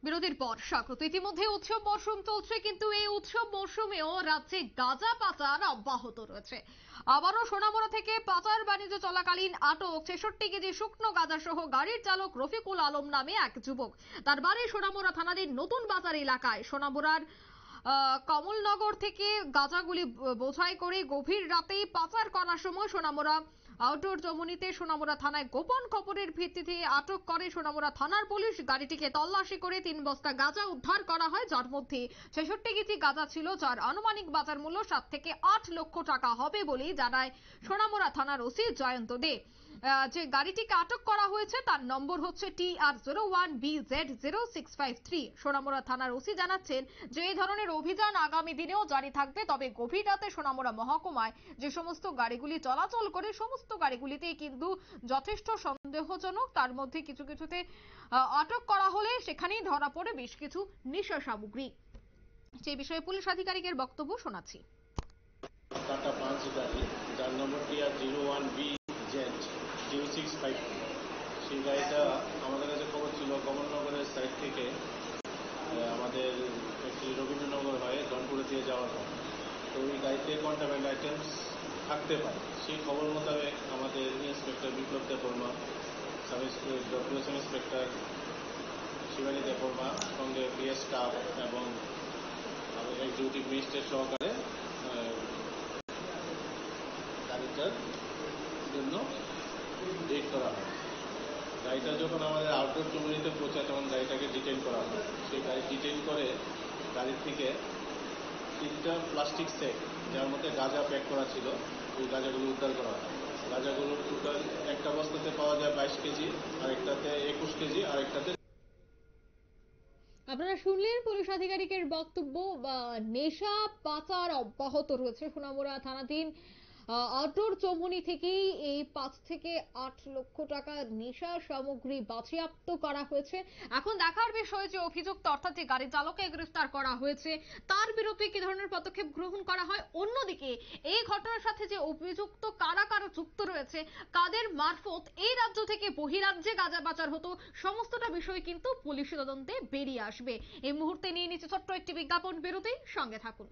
বিরতির পর স্বাগত। ইতিমধ্যে উৎসব মরশুম চলছে, কিন্তু এই উৎসব মরশুমেও রাজ্যে গাঁজা পাচার অব্যাহত রয়েছে। আবারও সোনামুড়া থেকে পাচার বাণিজ্য চলাকালীন আটক ৬৬ কেজি শুকনো গাঁজা সহ গাড়ির চালক রফিকুল আলম নামে এক যুবক। তার বাড়ি সোনামুড়া থানাধীন নতুন বাজার এলাকায়। সোনামুড়ার কমলনগর থেকে গাঁজাগুলি বোঝাই করে গভীর রাতে পাচার করার সময় সোনামুড়া আউটডোর জমুনিতে সোনামুড়া থানায় গোপন খবরের ভিত্তিতে আটক করে সোনামুড়া থানার পুলিশ। গাড়িটিকে তল্লাশি করে ৩ বস্তা গাঁজা উদ্ধার করা হয়, যার মধ্যে ৬৬ কেজি গাঁজা ছিল, যার আনুমানিক বাজার মূল্য ৭ থেকে ৮ লক্ষ টাকা হবে বলেই জানায় সোনামুড়া থানার ওসি জয়ন্ত দে। যে গাড়িটিকে আটক করা হয়েছে তার নম্বর হচ্ছে TR01BZ0653। সোনামুড়া থানার ওসি জানাচ্ছেন যে এই ধরনের অভিযান আগামী দিনেও জারি থাকবে। তবে গভীর রাতে সোনামুড়া মহকুমায় যে সমস্ত গাড়িগুলি চলাচল করে সমস্ত গাড়িগুলিতেই কিন্তু যথেষ্ট সন্দেহজনক, তার মধ্যে কিছু কিছুতে আটক করা হলে সেখানেই ধরা পড়ে বেশ কিছু নেশা সামগ্রী। সেই বিষয়ে পুলিশ আধিকারিকের বক্তব্য শোনাচ্ছি। টাটা পাঁচ গাড়ি, যার নম্বর TR01BZ0653। সেই গাড়িটা আমাদের কাছে খবর ছিল কমলনগরের সাইড থেকে আমাদের রবীন্দ্রনগর হয়ে ধনপুরে দিয়ে যাওয়ার হয়। তো ওই গাড়িতে কন্ট্রাব্যান্ড আইটেমস থাকতে পারে। সেই খবর মোতাবেক আমাদের ইন্সপেক্টর বিপ্লব দেববর্মা, সাব ইন্সপেক্টর শিবানী দেববর্মা, সঙ্গে পিএস স্টাফ এবং এক্সিকিউটিভ ম্যাজিস্ট্রেট সহকারে গাড়িটার জন্য ডেট করা হয়। গাড়িটা যখন আমাদের আউটডোর জমিতে পৌঁছায় তখন গাড়িটাকে ডিটেইন করা হয়। সেই গাড়ি ডিটেইন করে গাড়ির থেকে 3টা প্লাস্টিক সেট, যার মধ্যে গাঁজা প্যাক করা ছিল, ওই গাঁজাগুলো উদ্ধার করা হয়। গাঁজাগুলোর টোটাল একটা বস্তাতে পাওয়া যায় 22 কেজি, আরেকটাতে 21 কেজি, আরেকটাতে। আপনারা শুনলেন পুলিশ আধিকারিকের বক্তব্য। নেশা পাচার অব্যাহত রয়েছে সোনামুড়া থানাধীন আউটডোর চৌমুনি থেকেই এই 5 থেকে 8 লক্ষ টাকা নেশা সামগ্রী বাজেয়াপ্ত করা হয়েছে। এখন দেখার বিষয় যে অভিযুক্ত অর্থাৎ যে গাড়ি চালককে গ্রেফতার করা হয়েছে তার বিরুদ্ধে কি ধরনের পদক্ষেপ গ্রহণ করা হয়। অন্যদিকে এই ঘটনার সাথে যে অভিযুক্ত কারা কারা যুক্ত রয়েছে, কাদের মারফত এই রাজ্য থেকে বহিরাজ্যে গাঁজা পাচার হতো, সমস্তটা বিষয় কিন্তু পুলিশি তদন্তে বেরিয়ে আসবে। এই মুহূর্তে নিয়ে নিচ্ছে ছোট্ট একটি বিজ্ঞাপন বিরতি, সঙ্গে থাকুন।